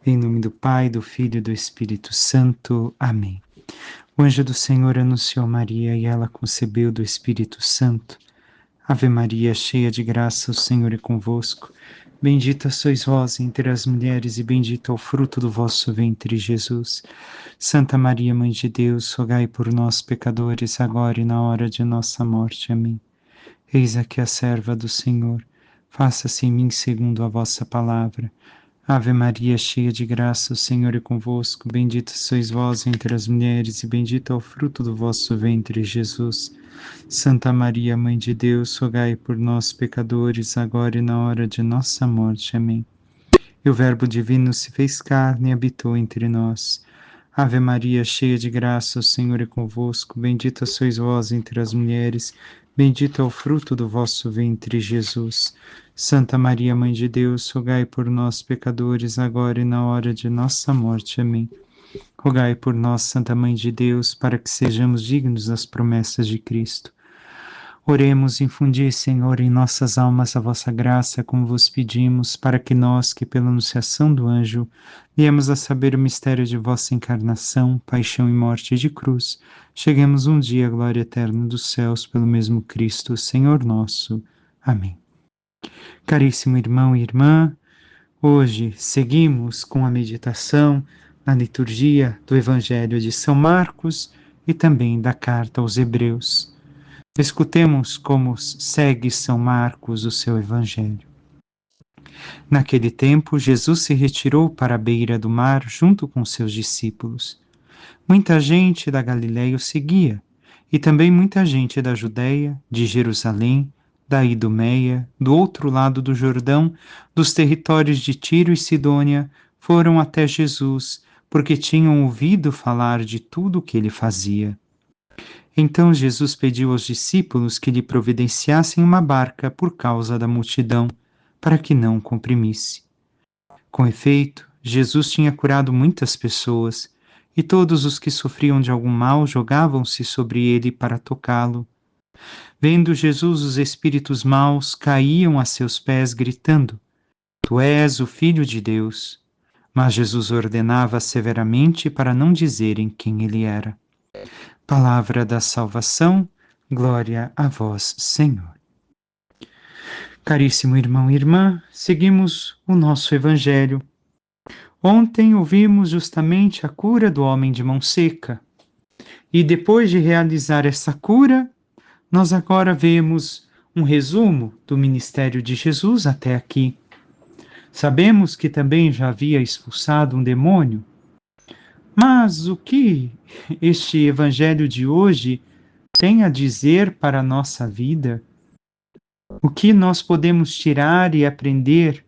Em nome do Pai, do Filho e do Espírito Santo. Amém. O anjo do Senhor anunciou Maria e ela concebeu do Espírito Santo. Ave Maria, cheia de graça, o Senhor é convosco. Bendita sois vós entre as mulheres e bendito é o fruto do vosso ventre, Jesus. Santa Maria, Mãe de Deus, rogai por nós, pecadores, agora e na hora de nossa morte. Amém. Eis aqui a serva do Senhor. Faça-se em mim segundo a vossa palavra. Ave Maria, cheia de graça, o Senhor é convosco. Bendita sois vós entre as mulheres e bendito é o fruto do vosso ventre, Jesus. Santa Maria, Mãe de Deus, rogai por nós, pecadores, agora e na hora de nossa morte. Amém. E o Verbo divino se fez carne e habitou entre nós. Ave Maria, cheia de graça, o Senhor é convosco. Bendita sois vós entre as mulheres, bendito é o fruto do vosso ventre, Jesus. Santa Maria, Mãe de Deus, rogai por nós, pecadores, agora e na hora de nossa morte. Amém. Rogai por nós, Santa Mãe de Deus, para que sejamos dignos das promessas de Cristo. Oremos, infundi, Senhor, em nossas almas a vossa graça, como vos pedimos, para que nós, que pela anunciação do anjo, viemos a saber o mistério de vossa encarnação, paixão e morte de cruz, cheguemos um dia à glória eterna dos céus pelo mesmo Cristo, Senhor nosso. Amém. Caríssimo irmão e irmã, hoje seguimos com a meditação na liturgia do Evangelho de São Marcos e também da carta aos Hebreus. Escutemos como segue São Marcos o seu Evangelho. Naquele tempo, Jesus se retirou para a beira do mar junto com seus discípulos. Muita gente da Galiléia o seguia, e também muita gente da Judéia, de Jerusalém, da Idumeia, do outro lado do Jordão, dos territórios de Tiro e Sidônia, foram até Jesus, porque tinham ouvido falar de tudo o que ele fazia. Então Jesus pediu aos discípulos que lhe providenciassem uma barca por causa da multidão, para que não o comprimisse. Com efeito, Jesus tinha curado muitas pessoas, e todos os que sofriam de algum mal jogavam-se sobre ele para tocá-lo. Vendo Jesus os espíritos maus, caíam a seus pés, gritando: Tu és o Filho de Deus. Mas Jesus ordenava severamente para não dizerem quem ele era. Palavra da salvação, glória a vós, Senhor. Caríssimo irmão e irmã, seguimos o nosso Evangelho. Ontem ouvimos justamente a cura do homem de mão seca. E depois de realizar essa cura, nós agora vemos um resumo do ministério de Jesus até aqui. Sabemos que também já havia expulsado um demônio, mas o que este Evangelho de hoje tem a dizer para a nossa vida? O que nós podemos tirar e aprender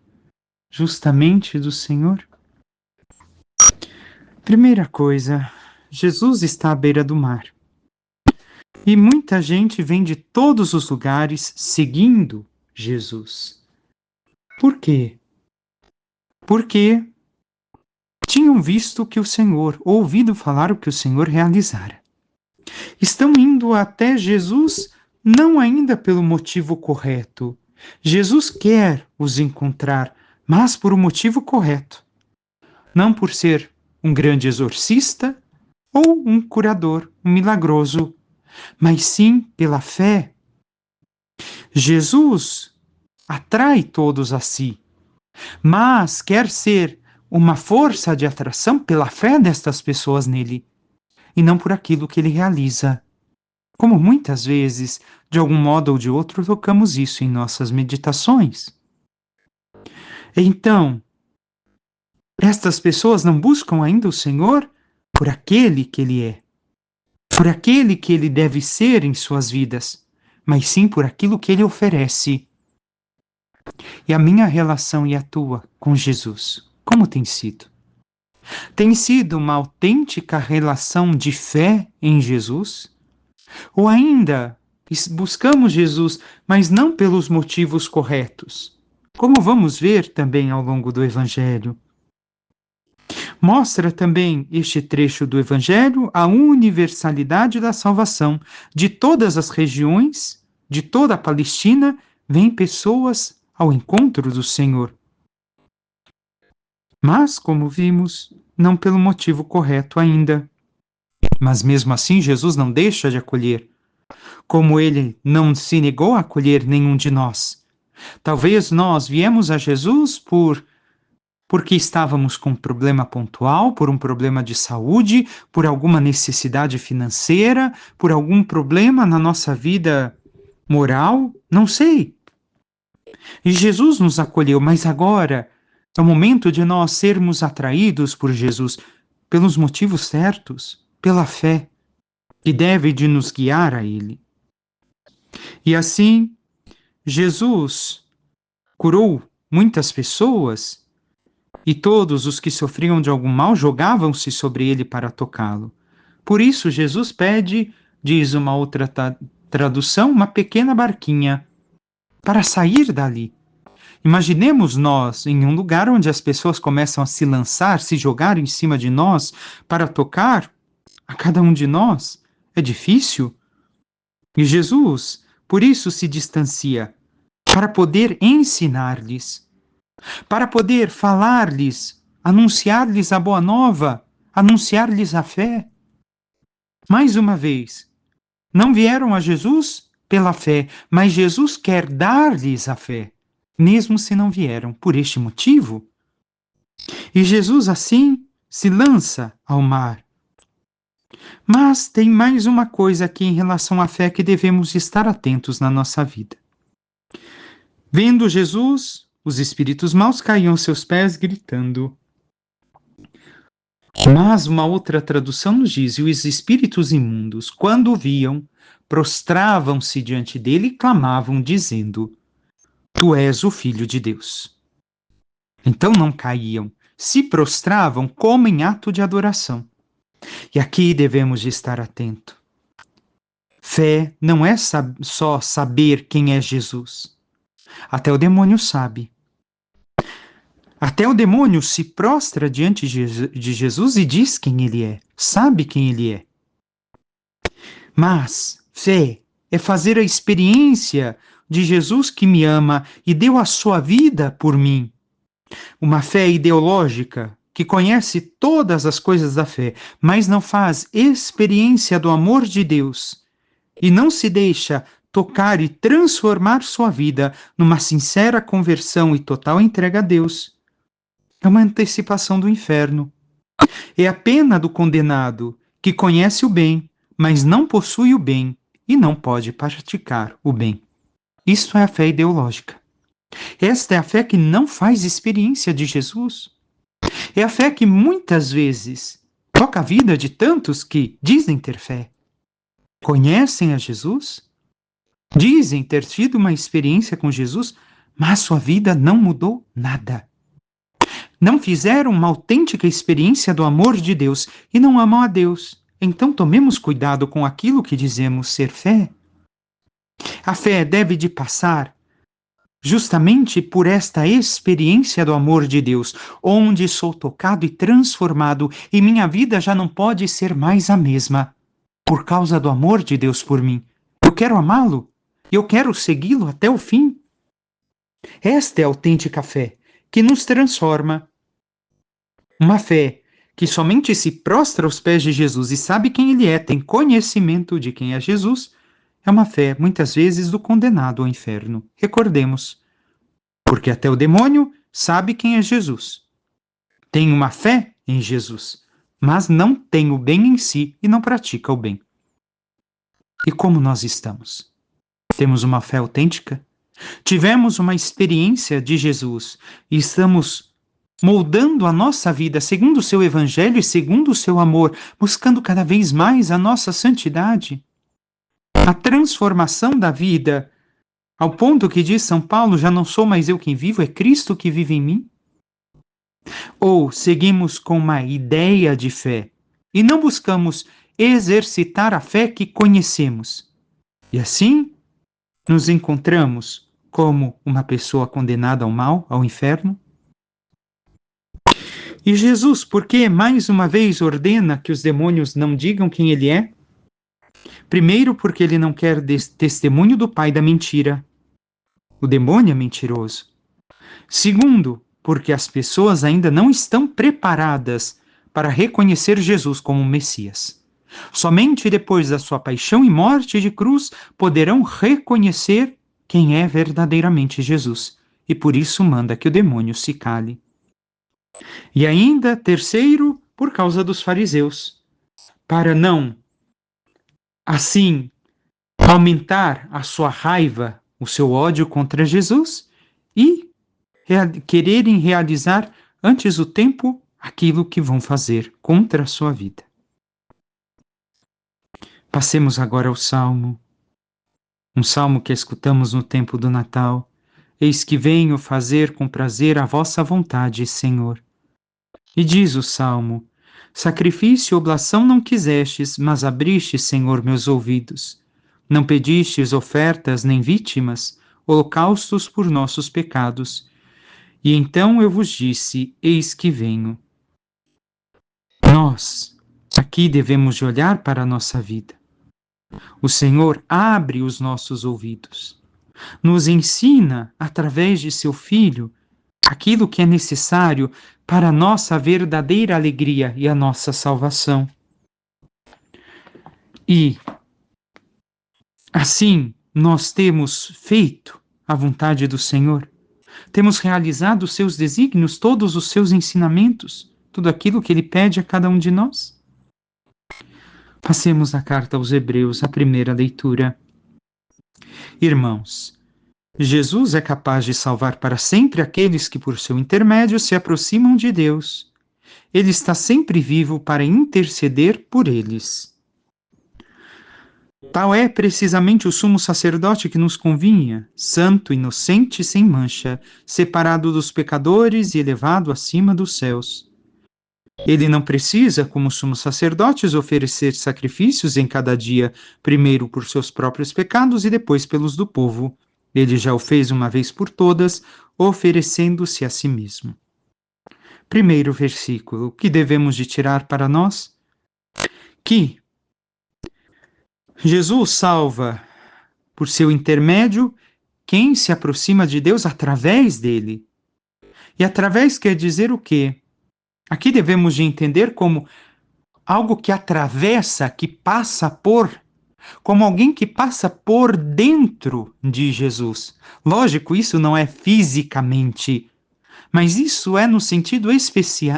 justamente do Senhor? Primeira coisa, Jesus está à beira do mar. E muita gente vem de todos os lugares seguindo Jesus. Por quê? Porque tinham visto que o Senhor, ouvido falar o que o Senhor realizara. Estão indo até Jesus, não ainda pelo motivo correto. Jesus quer os encontrar, mas por um motivo correto. Não por ser um grande exorcista ou um curador, um milagroso, mas sim pela fé. Jesus atrai todos a si, mas quer ser uma força de atração pela fé destas pessoas nele, e não por aquilo que ele realiza. Como muitas vezes, de algum modo ou de outro, tocamos isso em nossas meditações. Então, estas pessoas não buscam ainda o Senhor por aquele que ele é, por aquele que ele deve ser em suas vidas, mas sim por aquilo que ele oferece. E a minha relação e a tua com Jesus, como tem sido? Tem sido uma autêntica relação de fé em Jesus? Ou ainda buscamos Jesus, mas não pelos motivos corretos? Como vamos ver também ao longo do Evangelho. Mostra também este trecho do Evangelho a universalidade da salvação. De todas as regiões, de toda a Palestina, vêm pessoas ao encontro do Senhor. Mas, como vimos, não pelo motivo correto ainda. Mas mesmo assim, Jesus não deixa de acolher, como ele não se negou a acolher nenhum de nós. Talvez nós viemos a Jesus porque estávamos com um problema pontual, por um problema de saúde, por alguma necessidade financeira, por algum problema na nossa vida moral, não sei. E Jesus nos acolheu, mas agora é o momento de nós sermos atraídos por Jesus pelos motivos certos, pela fé, que deve de nos guiar a Ele. E assim, Jesus curou muitas pessoas e todos os que sofriam de algum mal jogavam-se sobre ele para tocá-lo. Por isso, Jesus pede, diz uma outra tradução, uma pequena barquinha para sair dali. Imaginemos nós em um lugar onde as pessoas começam a se lançar, se jogar em cima de nós para tocar a cada um de nós. É difícil. E Jesus, por isso, se distancia para poder ensinar-lhes, para poder falar-lhes, anunciar-lhes a boa nova, anunciar-lhes a fé. Mais uma vez, não vieram a Jesus pela fé, mas Jesus quer dar-lhes a fé, mesmo se não vieram por este motivo. E Jesus, assim, se lança ao mar. Mas tem mais uma coisa aqui em relação à fé que devemos estar atentos na nossa vida. Vendo Jesus, os espíritos maus caíam aos seus pés, gritando. Mas uma outra tradução nos diz: e os espíritos imundos, quando o viam, prostravam-se diante dele e clamavam, dizendo: Tu és o Filho de Deus. Então não caíam, se prostravam como em ato de adoração. E aqui devemos de estar atento. Fé não é só saber quem é Jesus. Até o demônio sabe. Até o demônio se prostra diante de Jesus e diz quem ele é, sabe quem ele é. Mas fé é fazer a experiência de Jesus que me ama e deu a sua vida por mim. Uma fé ideológica que conhece todas as coisas da fé, mas não faz experiência do amor de Deus e não se deixa tocar e transformar sua vida numa sincera conversão e total entrega a Deus. É uma antecipação do inferno. É a pena do condenado que conhece o bem, mas não possui o bem e não pode praticar o bem. Isto é a fé ideológica. Esta é a fé que não faz experiência de Jesus. É a fé que muitas vezes toca a vida de tantos que dizem ter fé. Conhecem a Jesus, dizem ter tido uma experiência com Jesus, mas sua vida não mudou nada. Não fizeram uma autêntica experiência do amor de Deus e não amam a Deus. Então tomemos cuidado com aquilo que dizemos ser fé. A fé deve de passar justamente por esta experiência do amor de Deus, onde sou tocado e transformado e minha vida já não pode ser mais a mesma, por causa do amor de Deus por mim. Eu quero amá-lo, eu quero segui-lo até o fim. Esta é a autêntica fé, que nos transforma. Uma fé que somente se prostra aos pés de Jesus e sabe quem ele é, tem conhecimento de quem é Jesus, é uma fé, muitas vezes, do condenado ao inferno. Recordemos, porque até o demônio sabe quem é Jesus. Tem uma fé em Jesus, mas não tem o bem em si e não pratica o bem. E como nós estamos? Temos uma fé autêntica? Tivemos uma experiência de Jesus e estamos moldando a nossa vida segundo o seu evangelho e segundo o seu amor, buscando cada vez mais a nossa santidade, a transformação da vida, ao ponto que diz São Paulo, já não sou mais eu quem vivo, é Cristo que vive em mim? Ou seguimos com uma ideia de fé e não buscamos exercitar a fé que conhecemos? E assim nos encontramos como uma pessoa condenada ao mal, ao inferno? E Jesus, por que mais uma vez ordena que os demônios não digam quem ele é? Primeiro, porque ele não quer testemunho do pai da mentira. O demônio é mentiroso. Segundo, porque as pessoas ainda não estão preparadas para reconhecer Jesus como Messias. Somente depois da sua paixão e morte de cruz poderão reconhecer quem é verdadeiramente Jesus, e por isso manda que o demônio se cale. E ainda, terceiro, por causa dos fariseus, para não, assim, aumentar a sua raiva, o seu ódio contra Jesus e quererem realizar antes do tempo aquilo que vão fazer contra a sua vida. Passemos agora ao Salmo, um salmo que escutamos no tempo do Natal. Eis que venho fazer com prazer a vossa vontade, Senhor. E diz o Salmo: sacrifício e oblação não quisestes, mas abriste, Senhor, meus ouvidos. Não pedistes ofertas nem vítimas, holocaustos por nossos pecados. E então eu vos disse: eis que venho. Nós, aqui devemos de olhar para a nossa vida. O Senhor abre os nossos ouvidos, nos ensina, através de seu Filho, aquilo que é necessário para a nossa verdadeira alegria e a nossa salvação. E, assim, nós temos feito a vontade do Senhor, temos realizado os seus desígnios, todos os seus ensinamentos, tudo aquilo que Ele pede a cada um de nós. Passemos a carta aos Hebreus, a primeira leitura. Irmãos, Jesus é capaz de salvar para sempre aqueles que, por seu intermédio, se aproximam de Deus. Ele está sempre vivo para interceder por eles. Tal é precisamente o sumo sacerdote que nos convinha, santo, inocente e sem mancha, separado dos pecadores e elevado acima dos céus. Ele não precisa, como sumos sacerdotes, oferecer sacrifícios em cada dia, primeiro por seus próprios pecados e depois pelos do povo. Ele já o fez uma vez por todas, oferecendo-se a si mesmo. Primeiro versículo, o que devemos de tirar para nós? Que Jesus salva, por seu intermédio, quem se aproxima de Deus através dele. E através quer dizer o quê? Aqui devemos de entender como algo que atravessa, que passa por, como alguém que passa por dentro de Jesus. Lógico, isso não é fisicamente, mas isso é no sentido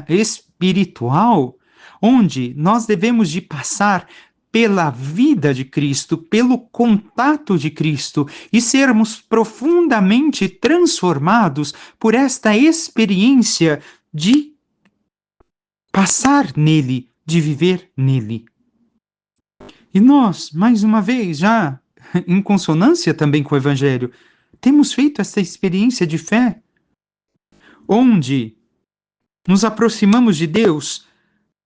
espiritual, onde nós devemos de passar pela vida de Cristo, pelo contato de Cristo e sermos profundamente transformados por esta experiência de passar nele, de viver nele. E nós, mais uma vez, já em consonância também com o Evangelho, temos feito essa experiência de fé, onde nos aproximamos de Deus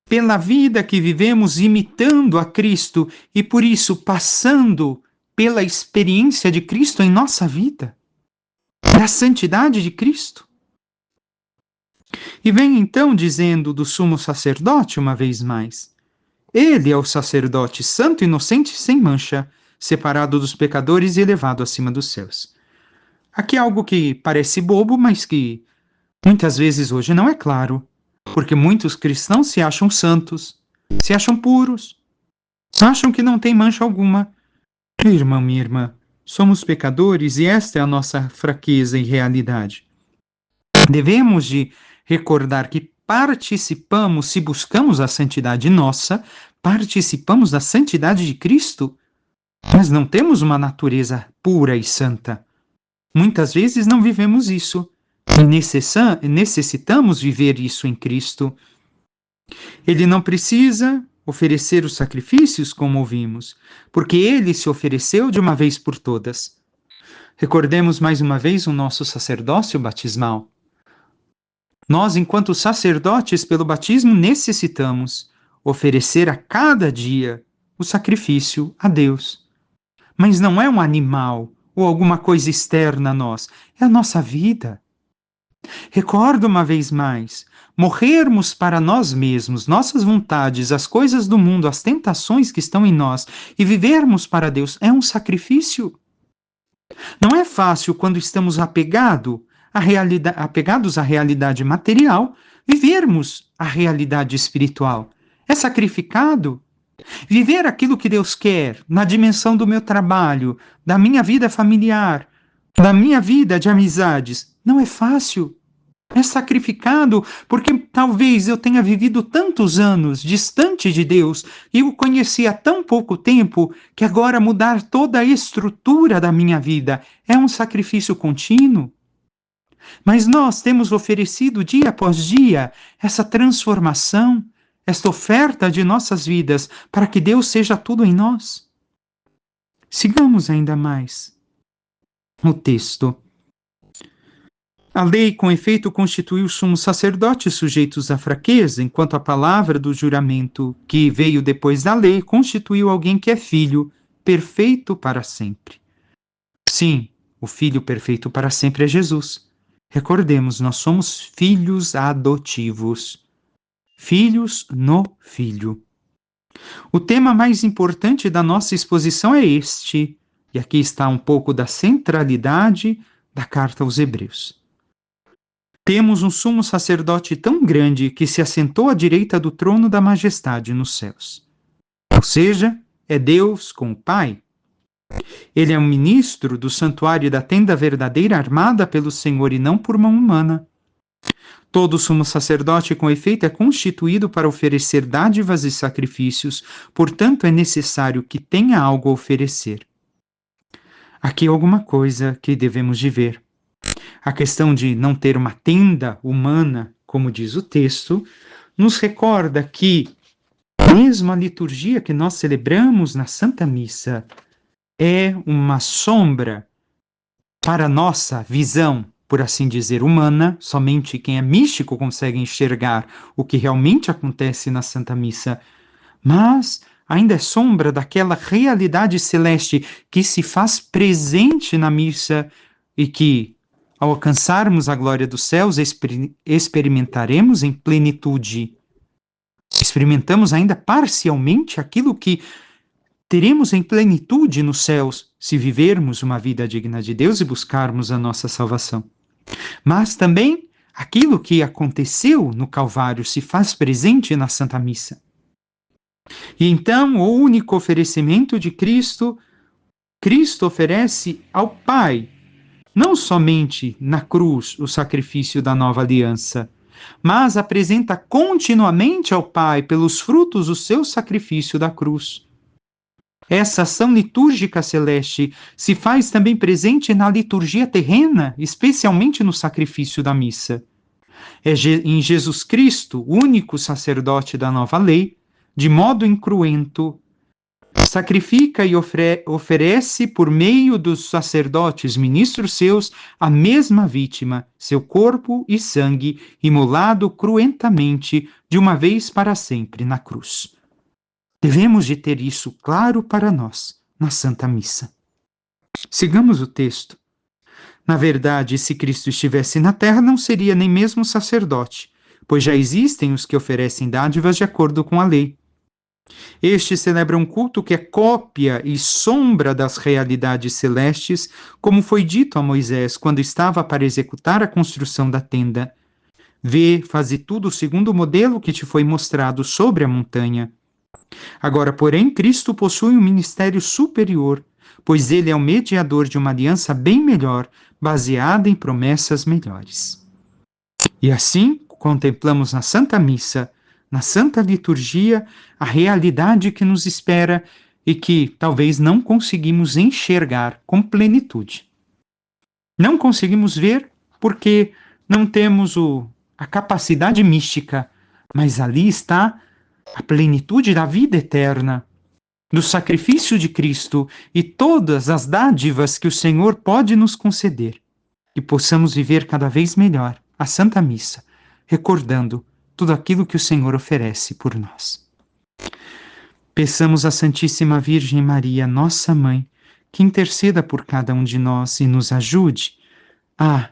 pela vida que vivemos imitando a Cristo e por isso passando pela experiência de Cristo em nossa vida, da santidade de Cristo. E vem então dizendo do sumo sacerdote uma vez mais: ele é o sacerdote santo, inocente e sem mancha, separado dos pecadores e elevado acima dos céus. Aqui é algo que parece bobo, mas que muitas vezes hoje não é claro, porque muitos cristãos se acham santos, se acham puros, acham que não tem mancha alguma. Meu irmão, minha irmã, somos pecadores e esta é a nossa fraqueza e realidade. Devemos de recordar que participamos, se buscamos a santidade nossa, participamos da santidade de Cristo, mas não temos uma natureza pura e santa. Muitas vezes não vivemos isso, e necessitamos viver isso em Cristo. Ele não precisa oferecer os sacrifícios, como ouvimos, porque ele se ofereceu de uma vez por todas. Recordemos mais uma vez o nosso sacerdócio batismal. Nós, enquanto sacerdotes, pelo batismo, necessitamos oferecer a cada dia o sacrifício a Deus. Mas não é um animal ou alguma coisa externa a nós, é a nossa vida. Recordo uma vez mais, morrermos para nós mesmos, nossas vontades, as coisas do mundo, as tentações que estão em nós e vivermos para Deus é um sacrifício. Não é fácil quando estamos apegados apegados à realidade material, vivermos a realidade espiritual. É sacrificado viver aquilo que Deus quer na dimensão do meu trabalho, da minha vida familiar, da minha vida de amizades. Não é fácil. É sacrificado porque talvez eu tenha vivido tantos anos distante de Deus e o conheci há tão pouco tempo que agora mudar toda a estrutura da minha vida é um sacrifício contínuo. Mas nós temos oferecido dia após dia essa transformação, esta oferta de nossas vidas para que Deus seja tudo em nós. Sigamos ainda mais o texto. A lei, com efeito, constituiu sumos sacerdotes sujeitos à fraqueza, enquanto a palavra do juramento, que veio depois da lei, constituiu alguém que é filho, perfeito para sempre. Sim, o filho perfeito para sempre é Jesus. Recordemos, nós somos filhos adotivos. Filhos no Filho. O tema mais importante da nossa exposição é este, e aqui está um pouco da centralidade da carta aos Hebreus. Temos um sumo sacerdote tão grande que se assentou à direita do trono da majestade nos céus. Ou seja, é Deus com o Pai. Ele é um ministro do santuário da tenda verdadeira armada pelo Senhor e não por mão humana. Todo sumo sacerdote, com efeito, é constituído para oferecer dádivas e sacrifícios, portanto é necessário que tenha algo a oferecer. Aqui alguma coisa que devemos de ver. A questão de não ter uma tenda humana, como diz o texto, nos recorda que mesmo a liturgia que nós celebramos na Santa Missa é uma sombra para a nossa visão, por assim dizer, humana. Somente quem é místico consegue enxergar o que realmente acontece na Santa Missa, mas ainda é sombra daquela realidade celeste que se faz presente na missa e que, ao alcançarmos a glória dos céus, experimentaremos em plenitude. Experimentamos ainda parcialmente aquilo que teremos em plenitude nos céus, se vivermos uma vida digna de Deus e buscarmos a nossa salvação. Mas também aquilo que aconteceu no Calvário se faz presente na Santa Missa. E então, o único oferecimento de Cristo, Cristo oferece ao Pai, não somente na cruz o sacrifício da nova aliança, mas apresenta continuamente ao Pai, pelos frutos do seu sacrifício da cruz. Essa ação litúrgica celeste se faz também presente na liturgia terrena, especialmente no sacrifício da missa. É em Jesus Cristo, único sacerdote da nova lei, de modo incruento, sacrifica e oferece por meio dos sacerdotes, ministros seus, a mesma vítima, seu corpo e sangue, imolado cruentamente, de uma vez para sempre, na cruz. Devemos de ter isso claro para nós, na Santa Missa. Sigamos o texto. Na verdade, se Cristo estivesse na terra, não seria nem mesmo sacerdote, pois já existem os que oferecem dádivas de acordo com a lei. Este celebra um culto que é cópia e sombra das realidades celestes, como foi dito a Moisés quando estava para executar a construção da tenda. Vê, faze tudo segundo o modelo que te foi mostrado sobre a montanha. Agora, porém, Cristo possui um ministério superior, pois ele é o mediador de uma aliança bem melhor, baseada em promessas melhores. E assim, contemplamos na Santa Missa, na Santa Liturgia, a realidade que nos espera e que talvez não conseguimos enxergar com plenitude. Não conseguimos ver porque não temos a capacidade mística, mas ali está a plenitude da vida eterna, do sacrifício de Cristo e todas as dádivas que o Senhor pode nos conceder, que possamos viver cada vez melhor a Santa Missa, recordando tudo aquilo que o Senhor oferece por nós. Peçamos à Santíssima Virgem Maria, nossa Mãe, que interceda por cada um de nós e nos ajude a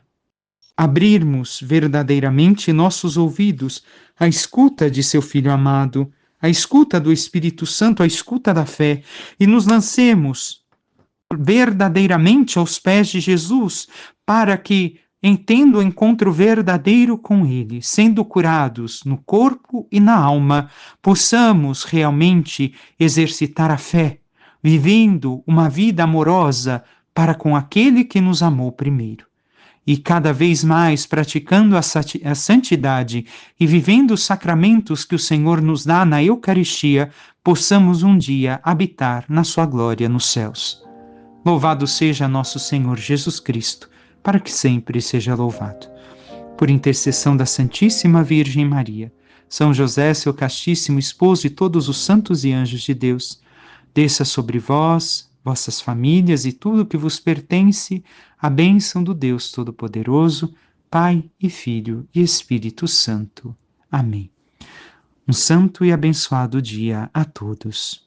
abrirmos verdadeiramente nossos ouvidos à escuta de seu Filho amado, à escuta do Espírito Santo, à escuta da fé, e nos lancemos verdadeiramente aos pés de Jesus, para que em tendo o encontro verdadeiro com Ele, sendo curados no corpo e na alma, possamos realmente exercitar a fé, vivendo uma vida amorosa para com aquele que nos amou primeiro. E cada vez mais praticando a santidade e vivendo os sacramentos que o Senhor nos dá na Eucaristia, possamos um dia habitar na sua glória nos céus. Louvado seja nosso Senhor Jesus Cristo, para que sempre seja louvado. Por intercessão da Santíssima Virgem Maria, São José, seu castíssimo esposo, e todos os santos e anjos de Deus, desça sobre vós, vossas famílias e tudo que vos pertence, a bênção do Deus Todo-Poderoso, Pai e Filho e Espírito Santo. Amém. Um santo e abençoado dia a todos.